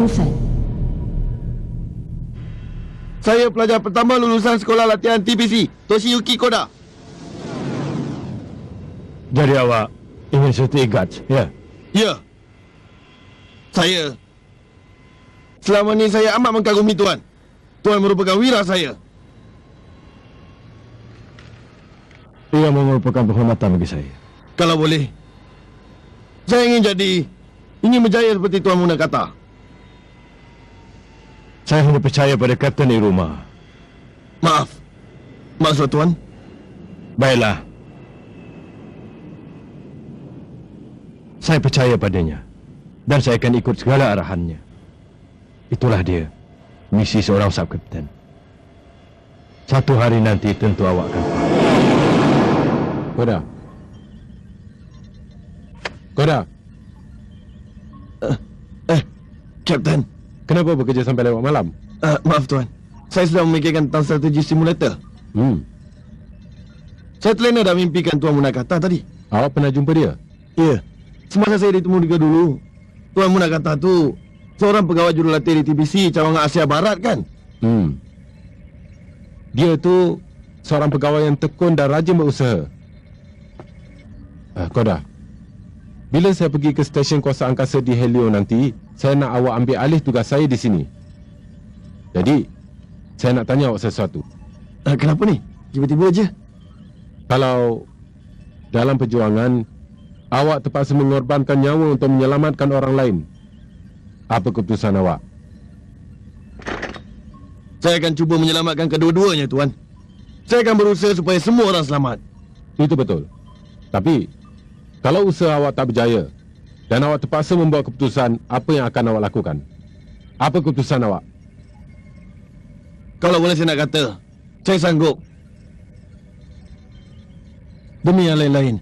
keputusan. Saya pelajar pertama lulusan sekolah latihan TPC, Toshiyuki Koda. Jadi awak ingin security guard, ya? Ya. Saya. Selama ni saya amat mengagumi Tuan. Tuan merupakan wira saya. Ia merupakan penghormatan bagi saya. Kalau boleh, saya ingin berjaya seperti Tuan Muna kata. Saya hanya percaya pada Kapten Iruma. Maaf. Maksud Tuan? Baiklah. Saya percaya padanya. Dan saya akan ikut segala arahannya. Itulah dia, misi seorang sub-kapten. Satu hari nanti tentu awak akan faham. Koda. Kapten. Kenapa bekerja sampai lewat malam? Maaf Tuan. Saya sedang memikirkan tentang strategi simulator. Saya terlena dah mimpikan Tuan Munakata tadi. Awak pernah jumpa dia? Ya. Semasa saya ditemu dia dulu, Tuan Munakata tu seorang pegawai jurulatih di TBC cawangan Asia Barat kan? Dia tu seorang pegawai yang tekun dan rajin berusaha. Koda, bila saya pergi ke stesen kuasa angkasa di Helio nanti, saya nak awak ambil alih tugas saya di sini. Jadi, saya nak tanya awak sesuatu. Kenapa ni? Tiba-tiba aja. Kalau dalam perjuangan, awak terpaksa mengorbankan nyawa untuk menyelamatkan orang lain, apa keputusan awak? Saya akan cuba menyelamatkan kedua-duanya, Tuan. Saya akan berusaha supaya semua orang selamat. Itu betul. Tapi, kalau usaha awak tak berjaya dan awak terpaksa membuat keputusan, apa yang akan awak lakukan? Apa keputusan awak? Kalau boleh saya nak kata, saya sanggup. Demi yang lain-lain.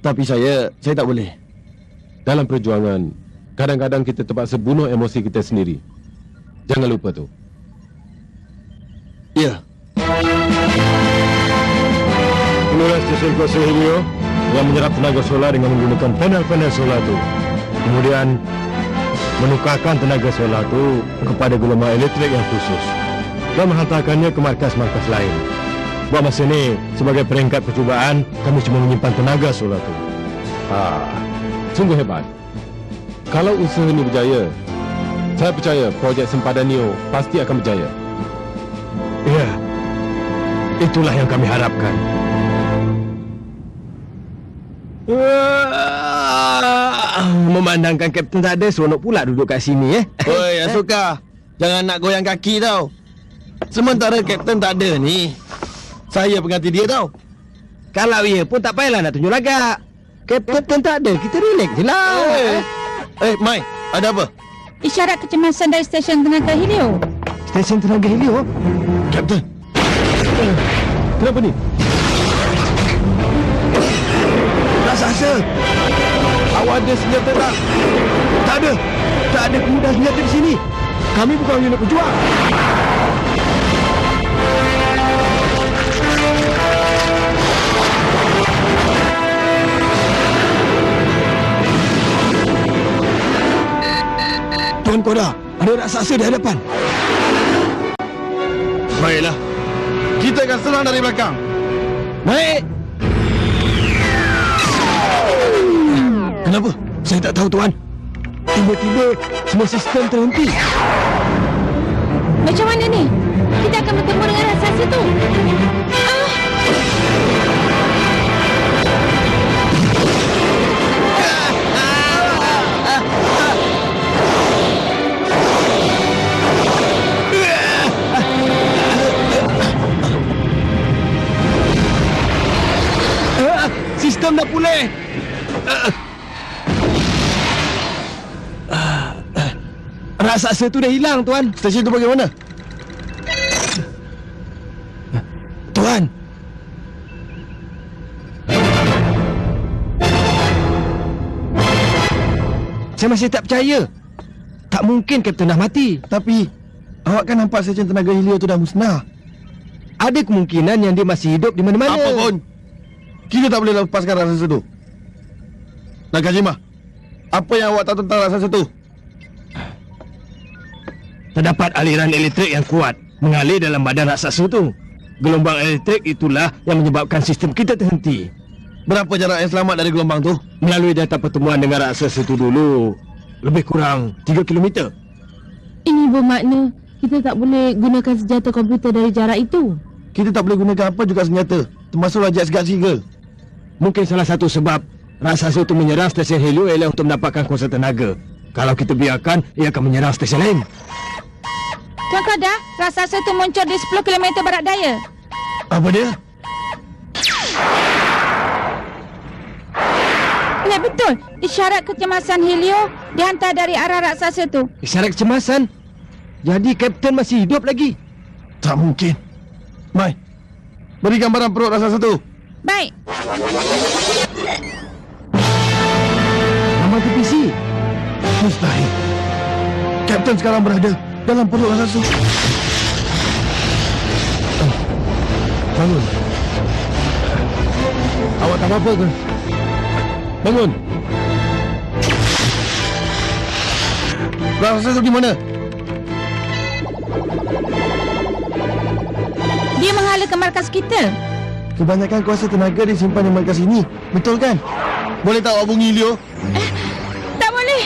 Tapi saya tak boleh. Dalam perjuangan, kadang-kadang kita terpaksa bunuh emosi kita sendiri. Jangan lupa tu. Ya. Inilah stesen kuasa Helio yang menyerap tenaga solar dengan menggunakan panel-panel solar itu. Kemudian menukarkan tenaga solar itu kepada gelombang elektrik yang khusus dan menghantarkannya ke markas-markas lain. Buat masa ini, sebagai peringkat percubaan, kami cuma menyimpan tenaga solar itu. Sungguh hebat. Kalau usaha ini berjaya, saya percaya projek sempadan Neo pasti akan berjaya. Ya, itulah yang kami harapkan. Memandangkan Kapten tak ada, seronok pula duduk kat sini. Oi, Asuka, jangan nak goyang kaki tau. Sementara Kapten tak ada ni, saya pengganti dia tau. Kalau ia pun tak payahlah nak tunjuk lagak. Kapten tak ada, kita relax je lah. Mai, ada apa? Isyarat kecemasan dari stesen tenaga Helio. Stesen tenaga Helio? Kapten. Kenapa ni? Raksasa. Awak ada senjata tak? Tak ada. Tak ada kemudahan senjata di sini. Kami bukan unit pejuang. Tuan Koda, ada raksasa di hadapan. Baiklah. Kita akan serang dari belakang. Naik. Kenapa? Saya tak tahu, Tuan. Tiba-tiba semua sistem terhenti. Macam mana ni? Kita akan bertemu dengan raksasa tu. Sistem dah pulih. Raksasa tu dah hilang, Tuan. Stesen tu bagaimana? Tuan. Saya masih tak percaya. Tak mungkin Kapten dah mati. Tapi, awak kan nampak stesen tenaga Helio tu dah musnah. Ada kemungkinan yang dia masih hidup di mana-mana. Apa pun, kita tak boleh lepaskan raksasa tu. Nakajima, apa yang awak tahu tentang raksasa tu? terdapat aliran elektrik yang kuat mengalir dalam badan raksasa itu. Gelombang elektrik itulah yang menyebabkan sistem kita terhenti. Berapa jarak yang selamat dari gelombang tu? Melalui data pertemuan dengan raksasa itu dulu, lebih kurang 3 kilometer. Ini bermakna kita tak boleh gunakan senjata komputer dari jarak itu. Kita tak boleh gunakan apa juga senjata, termasuklah jet Guard Seagull. Mungkin salah satu sebab raksasa itu menyerang stesen Helio ialah untuk mendapatkan kuasa tenaga. Kalau kita biarkan, ia akan menyerang stesen lain. Tuan Koda, raksasa itu muncul di 10 km barat daya. Apa dia? Ya betul, isyarat kecemasan Helio dihantar dari arah raksasa itu. Isyarat kecemasan? Jadi Kapten masih hidup lagi? Tak mungkin. Mai, beri gambaran perut raksasa tu. Baik. Nama TPC? Mustahil. Kapten sekarang berada dalam perut raksasa. Bangun. Awak tak apa-apa ke? Bangun. Raksasa tu di mana? Dia menghala ke markas kita. Kebanyakan kuasa tenaga disimpan di markas ini. Betul kan? Boleh tak awak bunyi Leo? Tak boleh.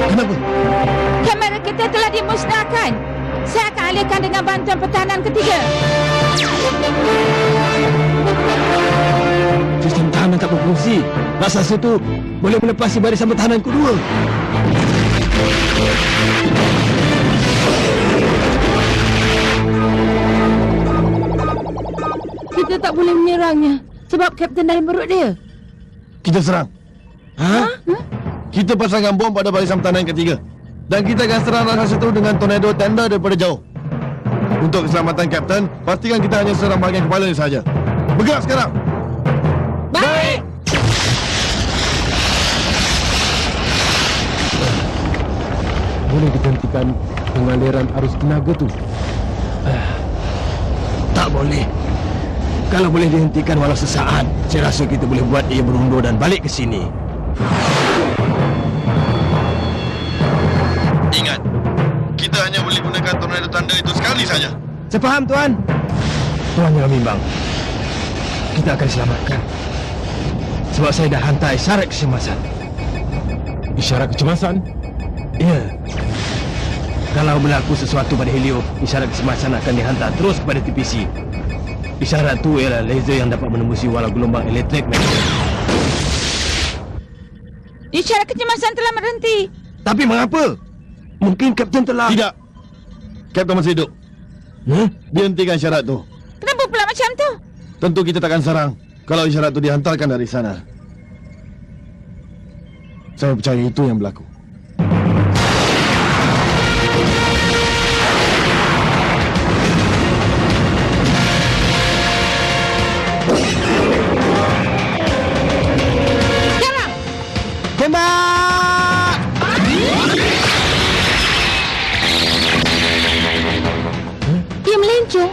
Kenapa? Kamera kita telah dimusnahkan. Saya akan alihkan dengan bantuan pertahanan ketiga. Sistem tahanan tak berfungsi. Raksasa itu boleh melepasi barisan pertahanan kedua. Kita tak boleh menyerangnya sebab Kapten dalam perut dia. Kita serang. Ha? Kita pasangkan bom pada barisan pertahanan ketiga. Dan kita akan serang raksasa itu dengan tornado tenda daripada jauh. Untuk keselamatan Kapten, pastikan kita hanya serang bahagian kepalanya sahaja. Bergerak sekarang! Baik. Boleh dihentikan pengaliran arus tenaga tu? Tak boleh. Kalau boleh dihentikan walau sesaat, saya rasa kita boleh buat ia berundur dan balik ke sini. Ingat, kita hanya boleh gunakan tornado tanda itu sekali saja. Saya faham, Tuan. Tuan jangan bimbang. Kita akan diselamatkan. Sebab saya dah hantar isyarat kecemasan. Isyarat kecemasan? Ya. Kalau berlaku sesuatu pada Helio, isyarat kecemasan akan dihantar terus kepada TPC. Isyarat tu ialah laser yang dapat menembusi walau gelombang elektrik. Isyarat kecemasan telah berhenti. Tapi mengapa? Mungkin Kapten telah... Tidak. Kapten masih hidup. Dia hentikan isyarat tu. Kenapa pula macam tu? Tentu kita takkan serang kalau isyarat tu dihantarkan dari sana. Saya percaya itu yang berlaku. Sekarang. Tembak! Dia melencong.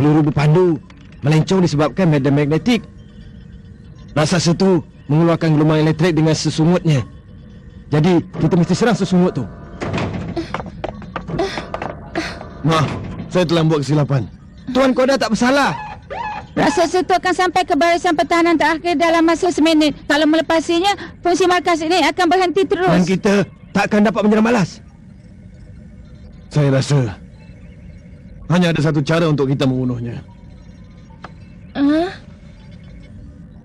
Peluru berpandu melencong disebabkan medan magnetik. Raksasa itu mengeluarkan gelombang elektrik dengan sesungutnya. Jadi, kita mesti serang sesungut tu. Maaf, saya telah buat kesilapan. Tuan Koda tak bersalah. Raksasa itu akan sampai ke barisan pertahanan terakhir dalam masa seminit. Kalau melepasinya, fungsi markas ini akan berhenti terus. Dan kita tak akan dapat menyerang balas. Saya rasa hanya ada satu cara untuk kita membunuhnya. Hah?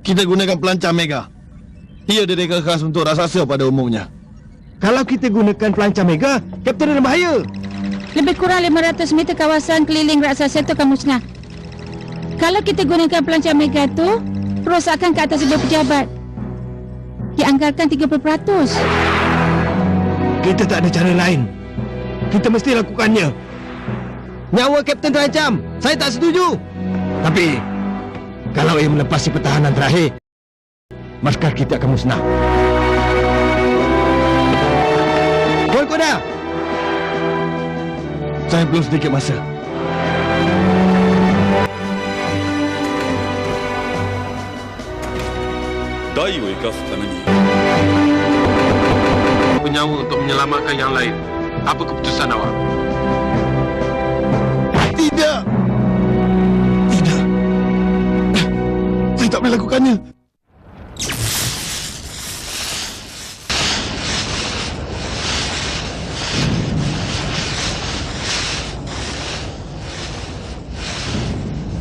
Kita gunakan pelancar Mega. Ia direka khas untuk raksasa pada umumnya. Kalau kita gunakan pelancar Mega, Kapten dalam bahaya. Lebih kurang 500 meter kawasan keliling raksasa itu akan musnah. Kalau kita gunakan pelancar Mega tu, perosakan ke atas sebuah pejabat dianggarkan 30%. Kita tak ada cara lain. Kita mesti lakukannya. Nyawa Kapten terancam. Saya tak setuju. Tapi, kalau ia melepasi pertahanan terakhir, markah kita akan musnah. Golkoda! Saya perlu sedikit masa. Penyawa untuk menyelamatkan yang lain. Apa keputusan awak? Tidak! Tidak! Saya tak boleh lakukannya.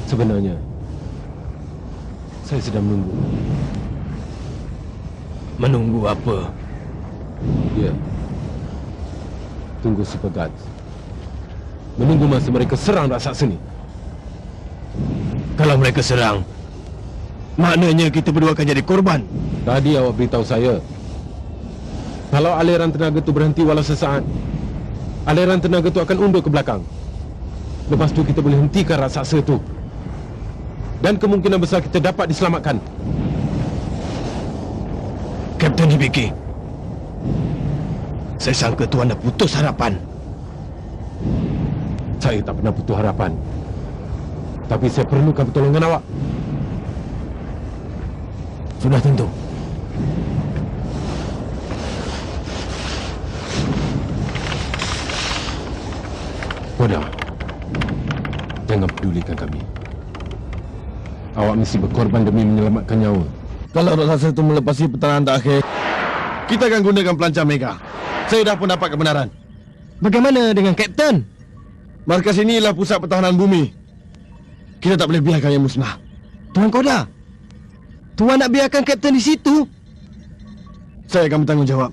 Sebenarnya, saya sedang menunggu. Menunggu apa? Ya. Tunggu Super Guards. Menunggu masa mereka serang raksasa ni. Kalau mereka serang, maknanya kita berdua akan jadi korban. Tadi awak beritahu saya, kalau aliran tenaga tu berhenti walau sesaat, aliran tenaga tu akan undur ke belakang. Lepas tu kita boleh hentikan raksasa tu. Dan kemungkinan besar kita dapat diselamatkan. Kapten Hibiki, saya sangka tuan dah putus harapan. Saya tak pernah putus harapan. Tapi saya perlukan pertolongan awak. Sudah tentu. Koda, jangan pedulikan kami. Awak mesti berkorban demi menyelamatkan nyawa. Kalau raksasa itu melepasi pertahanan terakhir, kita akan gunakan pelancar Mega. Saya dah pun dapat kebenaran. Bagaimana dengan Kapten? Markas ini ialah pusat pertahanan bumi. Kita tak boleh biarkan ia musnah. Tuan Koda, tuan nak biarkan Kapten di situ? Saya akan bertanggungjawab.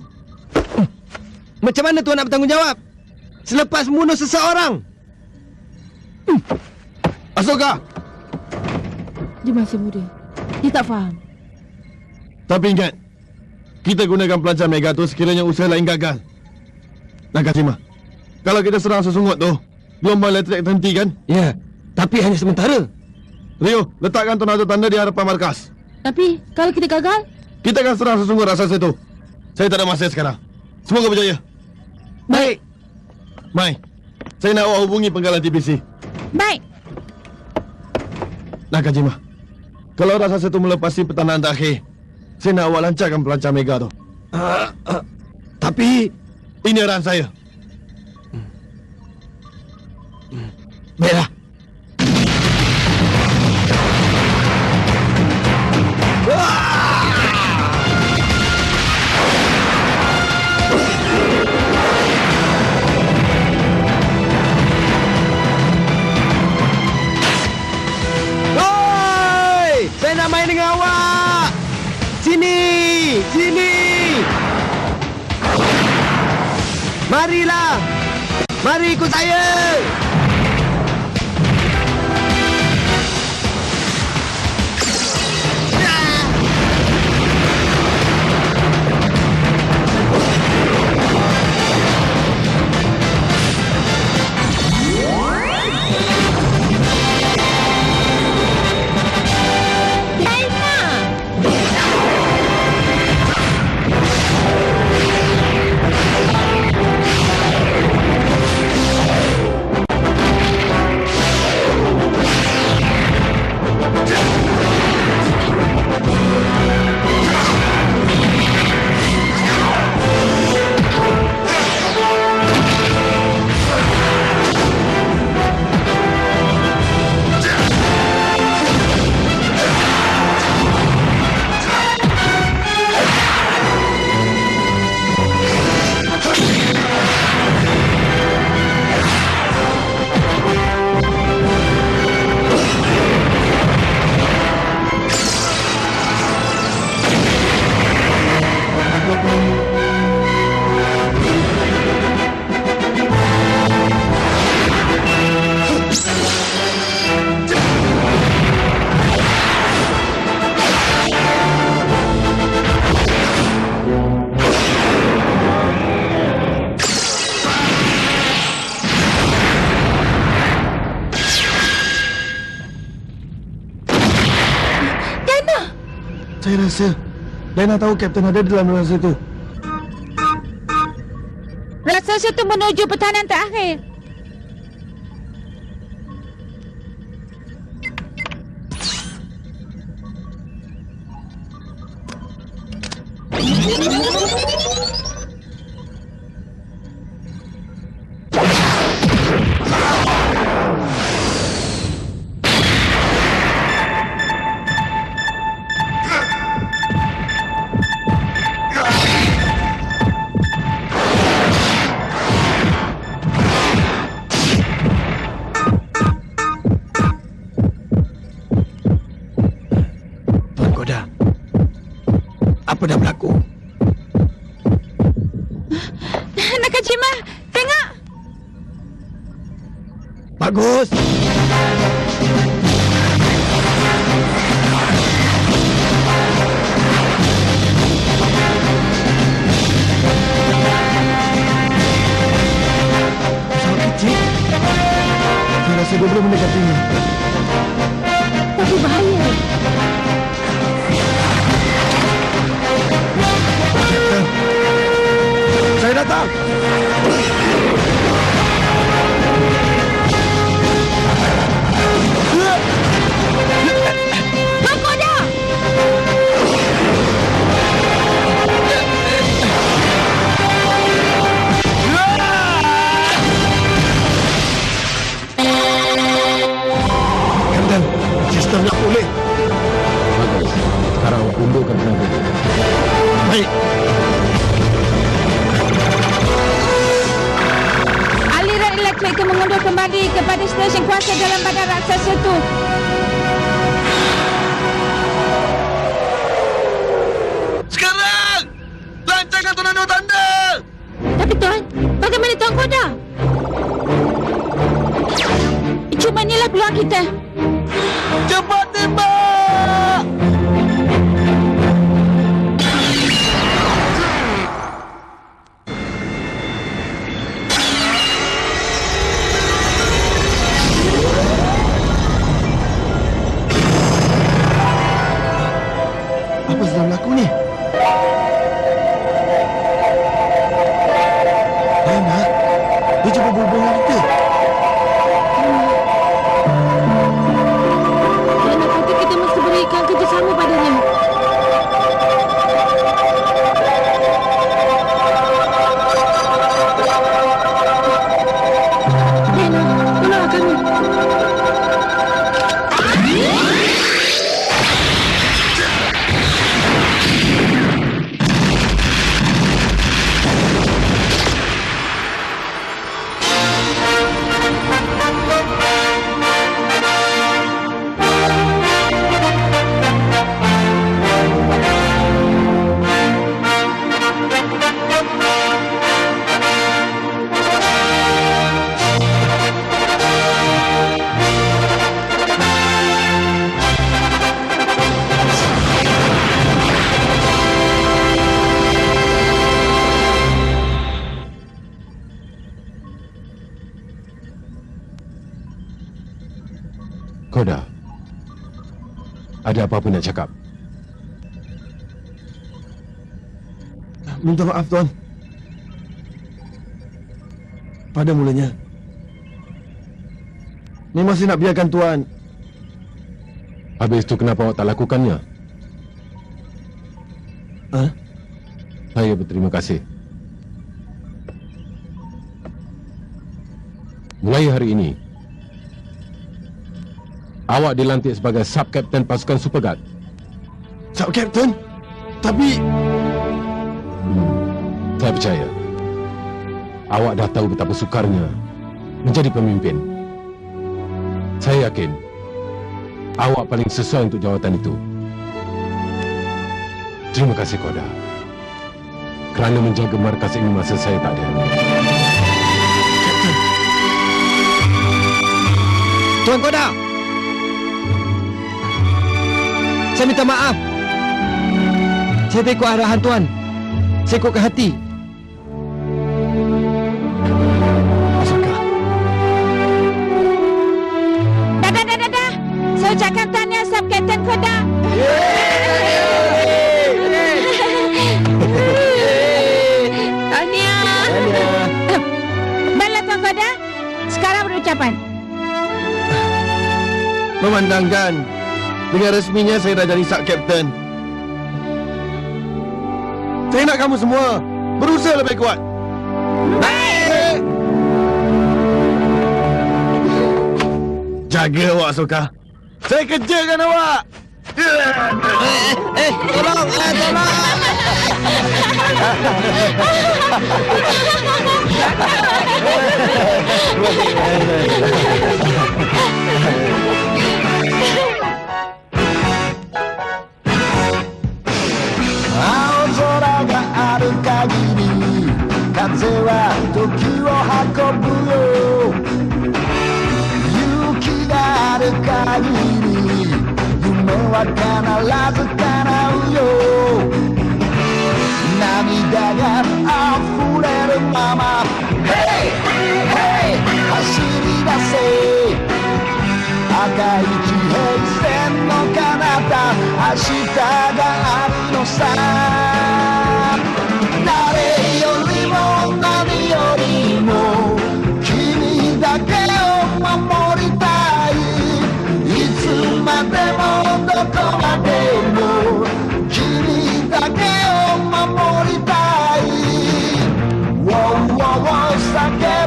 Macam mana tuan nak bertanggungjawab? Selepas membunuh seseorang? Asoka! Dia masih muda. Dia tak faham. Tapi ingat, kita gunakan pelancar Mega tu sekiranya usaha lain gagal. Nakajima, kalau kita serang sesungut tu, gelombang elektrik terhenti kan? Ya, tapi hanya sementara. Rio, letakkan tornado tanda di hadapan markas. Tapi, kalau kita gagal? Kita akan serang sesungut raksasa itu. Saya tak ada masa sekarang. Semoga berjaya. Baik. Mai, saya nak awak hubungi penggalan TPC. Baik. Nakajima, kalau raksasa itu melepasi pertahanan terakhir, saya nak awak lancarkan pelancar Mega tu. Tapi, ini arahan saya. baiklah. Hoi! Saya nak main dengan awak. Sini! Sini! Marilah! Mari ikut saya! Saya rasa Dina tahu Kapten ada dalam rasa itu. Raksasa itu menuju pertahanan terakhir. Apa dah berlaku? Nakajima, tengok! Bagus! Pesawat kecil? Saya rasa dia belum mendekatinya. Tapi bahaya. Saya datang! Nakoda! Kapten, sistem nak pulih. Bagus. Sekarang awak undurkan tenaga. Baik. Aliran elektrik itu mengundur kembali kepada stesen kuasa dalam badan raksasa itu. Sekarang! Lancarkan tornado tanda! Tapi Tuan, bagaimana Tuan Koda? Cuma inilah peluang kita. Cepat tembak! Apa sedang berlaku ni? Dina, dia cuba berhubung dengan kita. Kerana kata kita mesti berikan kerjasama padanya. Dina, tolong kami. Koda, ada apa-apa nak cakap? Minta maaf, Tuan. Pada mulanya, ni masih nak biarkan Tuan. Habis itu kenapa awak tak lakukannya? Ha? Saya berterima kasih. Mulai hari ini, awak dilantik sebagai Sub-Kapten pasukan Superguard. Sub Kapten? Tapi Saya percaya. Awak dah tahu betapa sukarnya menjadi pemimpin. Saya yakin awak paling sesuai untuk jawatan itu. Terima kasih, Koda, kerana menjaga markas ini masa saya tak ada. Tuan Koda! Saya minta maaf. Saya tak ikut arahan Tuan. Saya ikutkan hati. Asaka, Dah. Saya ucapkan tahniah Sub-Kapten Koda. yeay! ada? Sekarang berucapan. Memandangkan dengan resminya saya dah jadi sub-captain. Saya nak kamu semua berusaha lebih kuat. Baik. Jaga awak, Soka. Saya kejarkan awak. Tolong, tolong. Wow, wow, wow,